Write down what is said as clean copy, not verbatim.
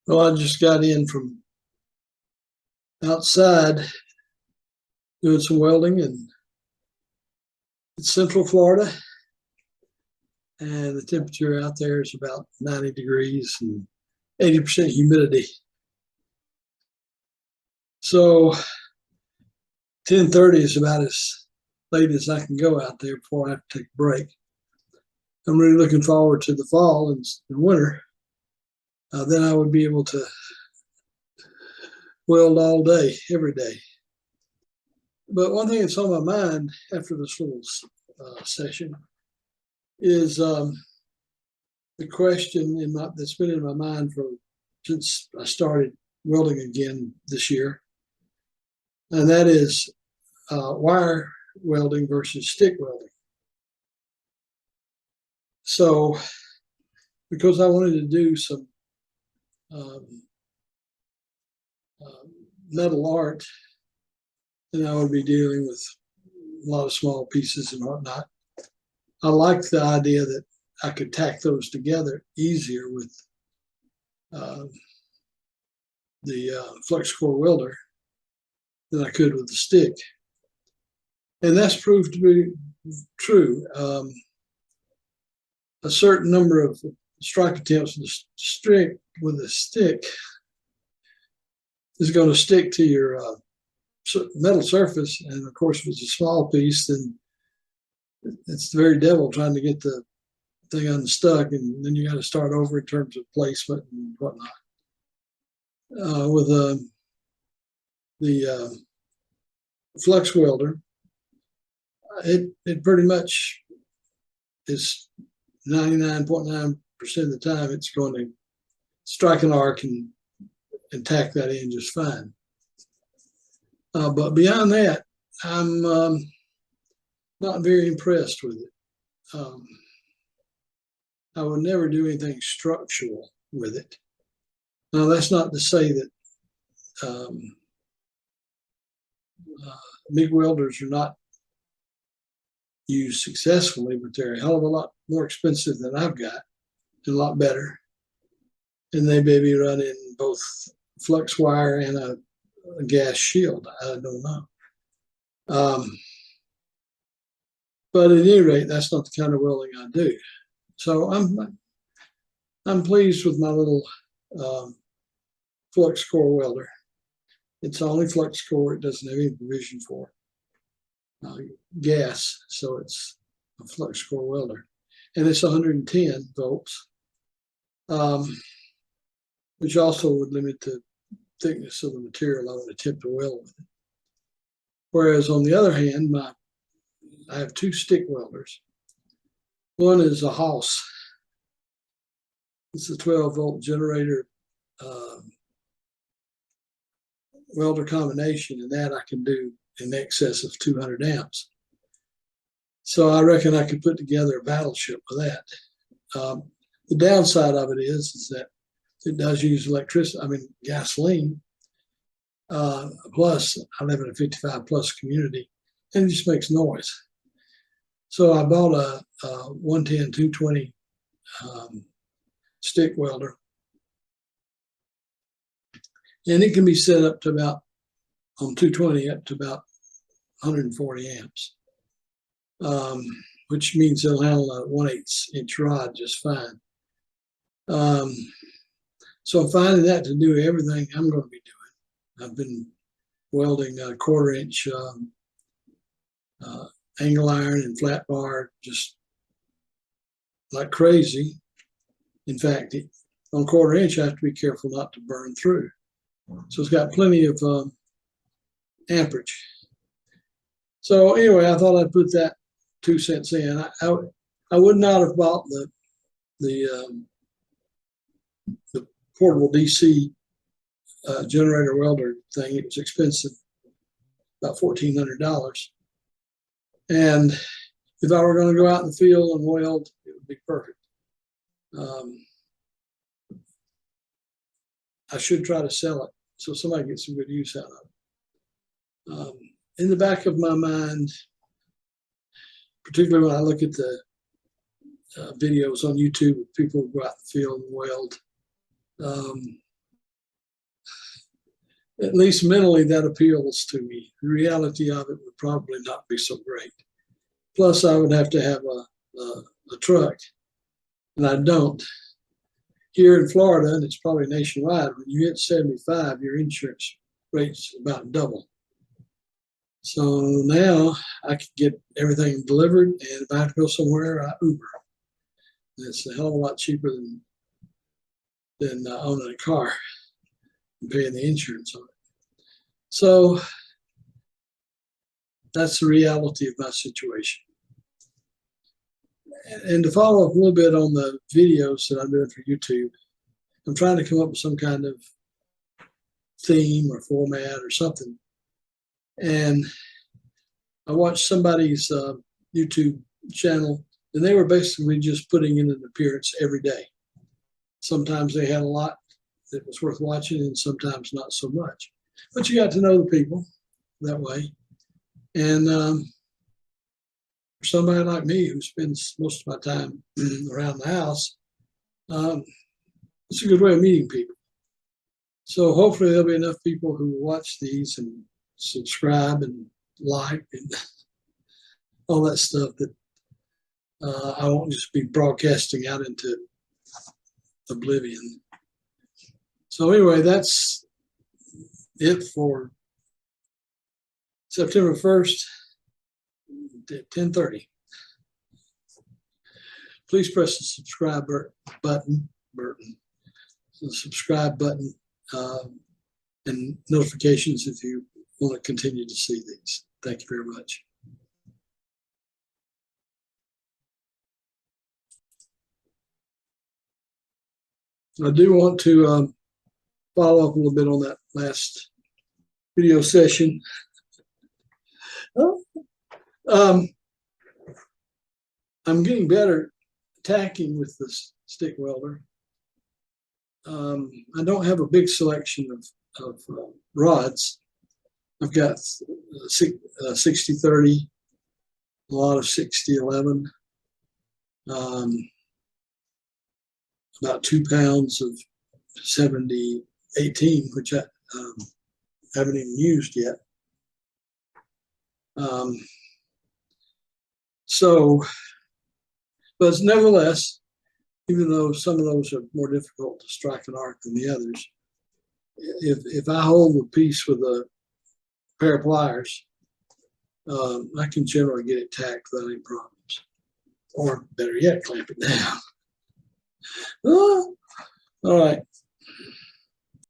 Well, I just got in from outside doing some welding, and it's Central Florida, and the temperature out there is about 90 degrees and 80% humidity. So 10:30 is about as late as I can go out there before I have to take a break. I'm really looking forward to the fall and the winter. Then I would be able to weld all day, every day. But one thing that's on my mind after this little session is the question that's been in my mind since I started welding again this year, and that is wire welding versus stick welding. So, because I wanted to do some metal art, and I would be dealing with a lot of small pieces and whatnot, I liked the idea that I could tack those together easier with the Fluxcore welder than I could with the stick. And that's proved to be true. A certain number of strike attempts with a stick is going to stick to your metal surface. And of course, if it's a small piece, then it's the very devil trying to get the thing unstuck, and then you got to start over in terms of placement and whatnot. With the flux welder, it pretty much is 99.9% of the time it's going to strike an arc and tack that in just fine. But beyond that, I'm not very impressed with it. I would never do anything structural with it. Now, that's not to say that MIG welders are not used successfully, but they're a hell of a lot more expensive than I've got, and a lot better. And they may be running both flux wire and a gas shield. I don't know. But at any rate, that's not the kind of welding I do. So I'm pleased with my little Fluxcore welder. It's only Fluxcore. It doesn't have any provision for gas, so it's a Fluxcore welder, and it's 110 volts, which also would limit the thickness of the material I would attempt to weld with it. Whereas on the other hand, I have two stick welders. One is a Haas. It's a 12-volt generator welder combination, and that I can do in excess of 200 amps. So I reckon I could put together a battleship with that. The downside of it is that it does use gasoline. Plus, I live in a 55 plus community, and it just makes noise. So I bought a 110 220 stick welder, and it can be set up to about, on 220, up to about 140 amps, which means it'll handle a 1/8 inch rod just fine. So I'm finding that to do everything I'm going to be doing. I've been welding a 1/4 inch angle iron and flat bar just like crazy. In fact, on 1/4 inch, I have to be careful not to burn through. So it's got plenty of amperage. So anyway, I thought I'd put that 2 cents in. I would not have bought the portable DC generator welder thing. It was expensive, about $1,400. And if I were going to go out in the field and weld, it would be perfect. I should try to sell it so somebody gets some good use out of it. In the back of my mind, particularly when I look at the videos on YouTube of people who go out in the field and weld, at least mentally, that appeals to me. The reality of it would probably not be so great. Plus, I would have to have a truck, and I don't. Here in Florida, and it's probably nationwide, when you hit 75, your insurance rate's about double. So now I can get everything delivered, and if I have to go somewhere, I Uber. It's a hell of a lot cheaper than owning a car and paying the insurance on it. So that's the reality of my situation. And to follow up a little bit on the videos that I'm doing for YouTube, I'm trying to come up with some kind of theme or format or something. And I watched somebody's YouTube channel, and they were basically just putting in an appearance every day. Sometimes they had a lot that was worth watching, and sometimes not so much. But you got to know the people that way. And for somebody like me who spends most of my time around the house, it's a good way of meeting people. So hopefully there'll be enough people who watch these and subscribe and like and all that stuff that I won't just be broadcasting out into oblivion. So anyway, that's it for September 1st at 10:30. Please press the subscribe button, the subscribe button, and notifications if you want to continue to see these. Thank you very much. I do want to follow up a little bit on that last video session. I'm getting better tacking with this stick welder. I don't have a big selection of rods. I've got 60-30, a lot of 60-11, about 2 pounds of 70-18, which I haven't even used yet. But nevertheless, even though some of those are more difficult to strike an arc than the others, if I hold the piece with a pair of pliers, I can generally get it tacked without any problems. Or better yet, clamp it down. All right.